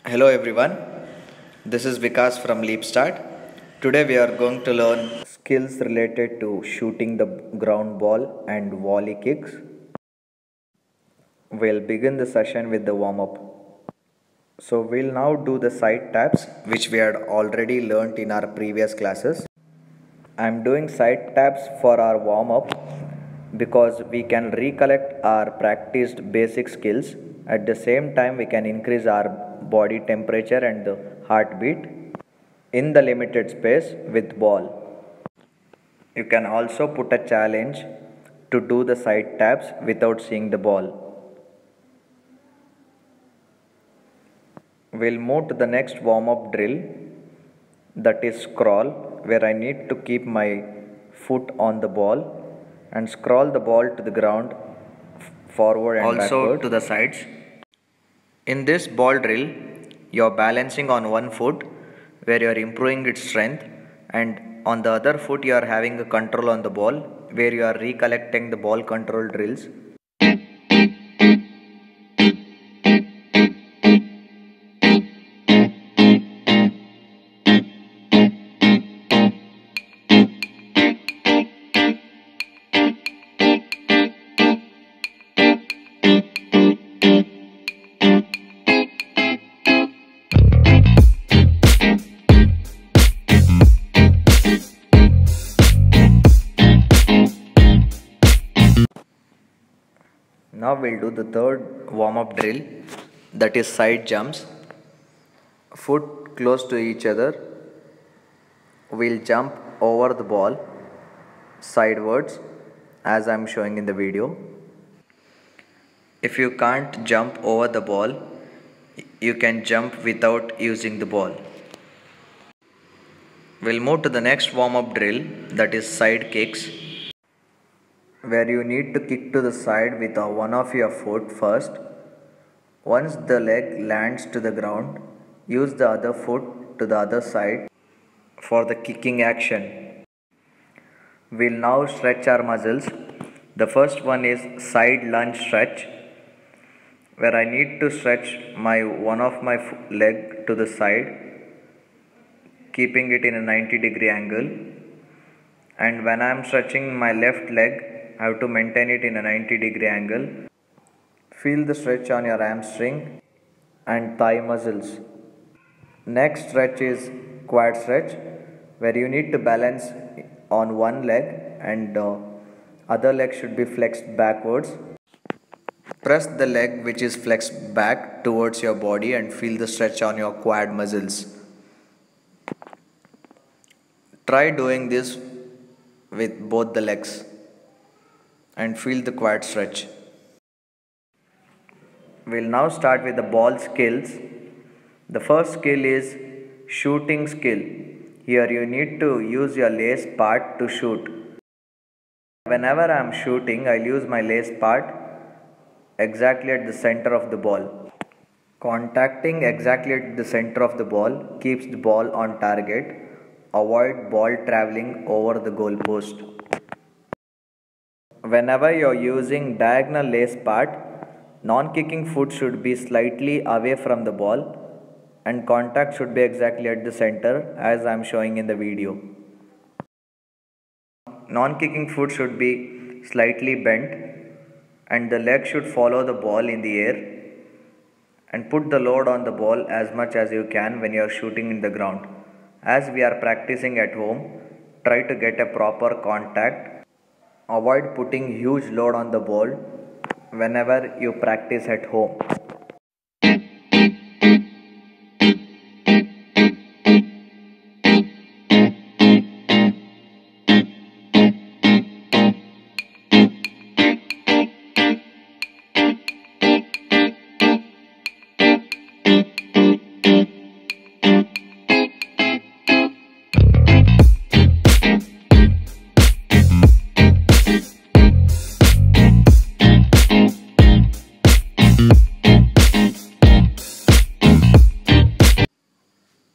Hello everyone, this is Vikas from LeapStart. Today we are going to learn skills related to shooting the ground ball and volley kicks. We'll begin the session with the warm up. So we'll now do the side taps which we had already learnt in our previous classes. I'm doing side taps for our warm up because we can recollect our practiced basic skills. At the same time, we can increase our body temperature and the heartbeat in the limited space with ball. You can also put a challenge to do the side taps without seeing the ball. We'll move to the next warm up drill, that is scroll, where I need to keep my foot on the ball and scroll the ball to the ground forward and also to the sides. In this ball drill, you are balancing on one foot where you are improving its strength, and on the other foot you are having a control on the ball where you are recollecting the ball control drills. Now we'll do the third warm-up drill, that is side jumps. Foot close to each other. We'll jump over the ball sidewards as I'm showing in the video. If you can't jump over the ball, you can jump without using the ball. We'll move to the next warm-up drill, that is side kicks, where you need to kick to the side with one of your foot first. Once the leg lands to the ground, use the other foot to the other side for the kicking action. We'll now stretch our muscles. The first one is side lunge stretch, where I need to stretch one of my leg to the side, keeping it in a 90-degree angle. And when I am stretching my left leg, I have to maintain it in a 90-degree angle. Feel the stretch on your hamstring and thigh muscles. Next stretch is quad stretch, where you need to balance on one leg and other leg should be flexed backwards. Press the leg which is flexed back towards your body and feel the stretch on your quad muscles. Try doing this with both the legs and feel the quad stretch. We'll now start with the ball skills. The first skill is shooting skill. Here you need to use your lace part to shoot. Whenever I am shooting, I'll use my lace part exactly at the center of the ball. Contacting exactly at the center of the ball keeps the ball on target. Avoid ball traveling over the goal post. Whenever you are using diagonal lace part, non-kicking foot should be slightly away from the ball and contact should be exactly at the center as I am showing in the video. Non-kicking foot should be slightly bent and the leg should follow the ball in the air, and put the load on the ball as much as you can when you are shooting in the ground. As we are practicing at home, try to get a proper contact. Avoid putting huge load on the ball whenever you practice at home.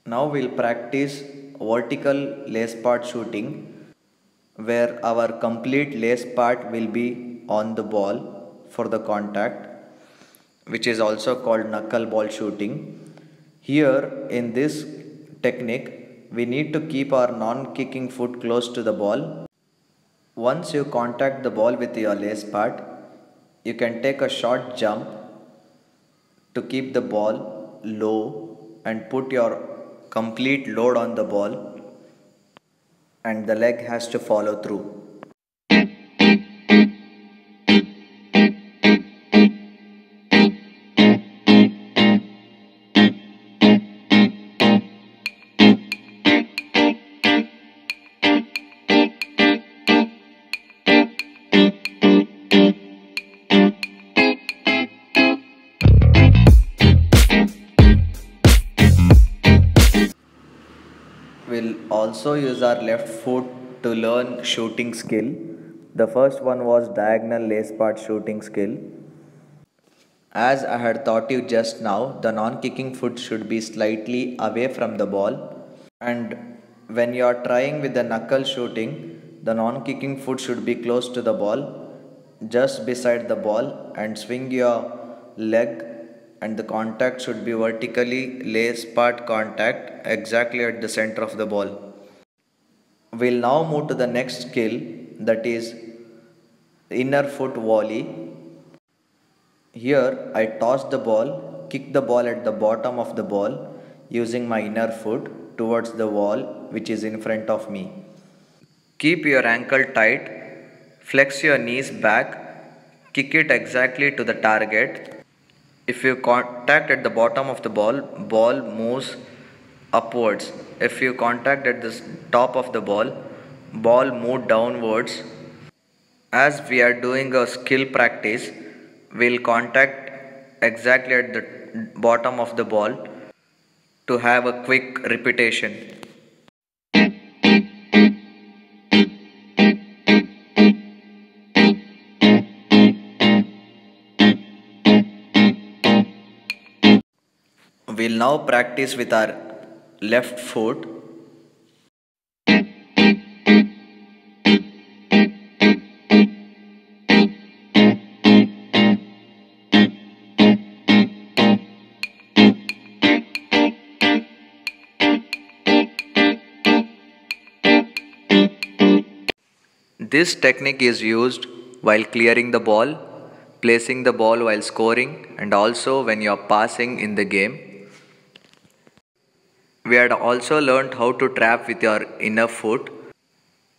Now we'll practice vertical lace part shooting, where our complete lace part will be on the ball for the contact, which is also called knuckle ball shooting. Here in this technique, we need to keep our non-kicking foot close to the ball. Once you contact the ball with your lace part, you can take a short jump to keep the ball low and put your complete load on the ball, and the leg has to follow through. We'll also use our left foot to learn shooting skill. The first one was diagonal lace part shooting skill. As I had taught you just now, the non-kicking foot should be slightly away from the ball, and when you are trying with the knuckle shooting, the non-kicking foot should be close to the ball, just beside the ball, and swing your leg, and the contact should be vertically lace part contact exactly at the center of the ball. We'll now move to the next skill, that is inner foot volley. Here I toss the ball, kick the ball at the bottom of the ball using my inner foot towards the wall which is in front of me. Keep your ankle tight, flex your knees back, kick it exactly to the target. If you contact at the bottom of the ball, ball moves upwards. If you contact at the top of the ball moves downwards. As we are doing a skill practice, we'll contact exactly at the bottom of the ball to have a quick repetition. We'll now practice with our left foot. This technique is used while clearing the ball, placing the ball while scoring, and also when you are passing in the game. We had also learned how to trap with your inner foot,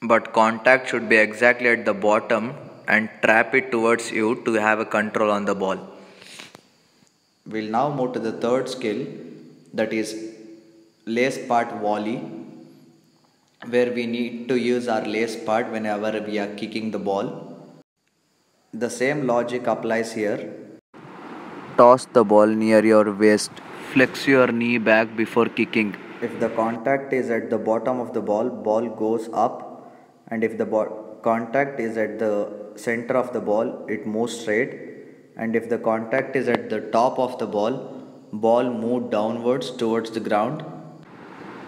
but contact should be exactly at the bottom and trap it towards you to have a control on the ball. We'll now move to the third skill, that is lace part volley, where we need to use our lace part whenever we are kicking the ball. The same logic applies here. Toss the ball near your waist. Flex your knee back before kicking. If the contact is at the bottom of the ball goes up, and if the contact is at the center of the ball, it moves straight, and if the contact is at the top of the ball moves downwards towards the ground.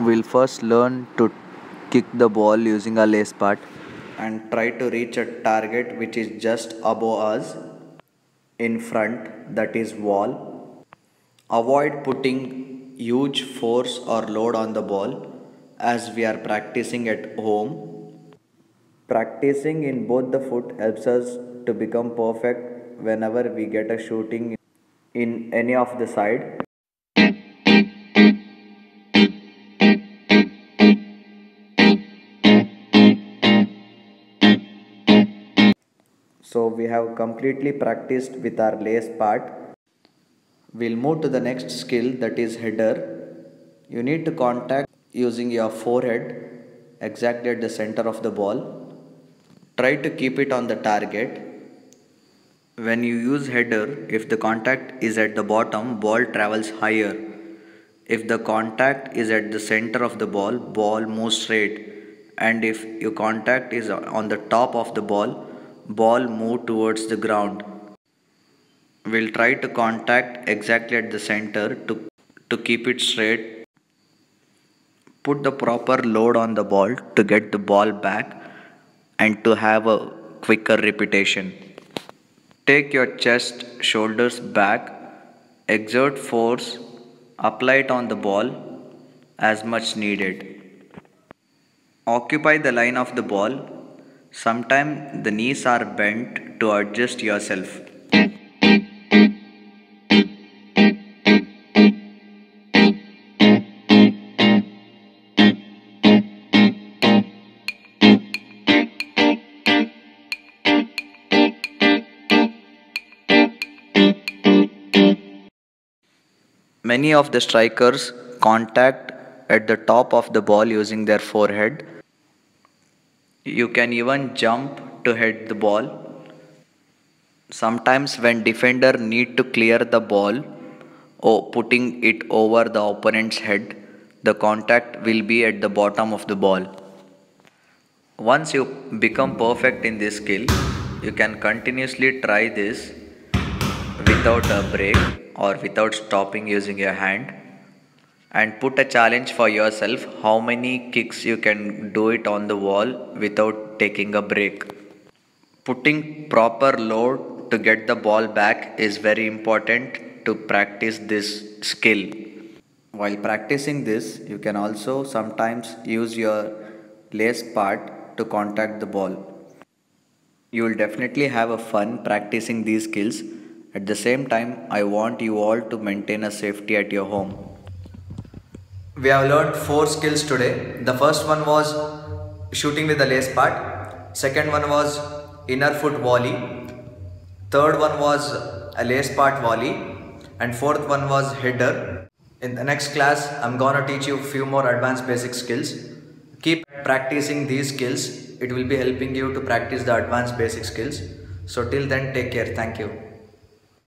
We'll first learn to kick the ball using a lace part and try to reach a target which is just above us in front, that is wall. Avoid putting huge force or load on the ball as we are practicing at home. Practicing in both the foot helps us to become perfect whenever we get a shooting in any of the side. So we have completely practiced with our lace part. We'll move to the next skill, that is header. You need to contact using your forehead exactly at the center of the ball. Try to keep it on the target. When you use header, if the contact is at the bottom, ball travels higher. If the contact is at the center of the ball moves straight. And if your contact is on the top of the ball moves towards the ground. We'll try to contact exactly at the center to keep it straight. Put the proper load on the ball to get the ball back and to have a quicker repetition. Take your chest, shoulders back, exert force Apply it on the ball as much needed. Occupy the line of the ball. Sometimes the knees are bent to adjust yourself. Many of the strikers contact at the top of the ball using their forehead. You can even jump to hit the ball. Sometimes when defender need to clear the ball or putting it over the opponent's head, the contact will be at the bottom of the ball. Once you become perfect in this skill, you can continuously try this without a break or without stopping using your hand, and put a challenge for yourself how many kicks you can do it on the wall without taking a break. Putting proper load to get the ball back is very important to practice this skill. While practicing this, you can also sometimes use your lace part to contact the ball. You will definitely have a fun practicing these skills. At the same time, I want you all to maintain a safety at your home. We have learned 4 skills today. The first one was shooting with the lace part. Second one was inner foot volley. Third one was a lace part volley. And fourth one was header. In the next class, I'm gonna teach you a few more advanced basic skills. Keep practicing these skills. It will be helping you to practice the advanced basic skills. So till then, take care. Thank you.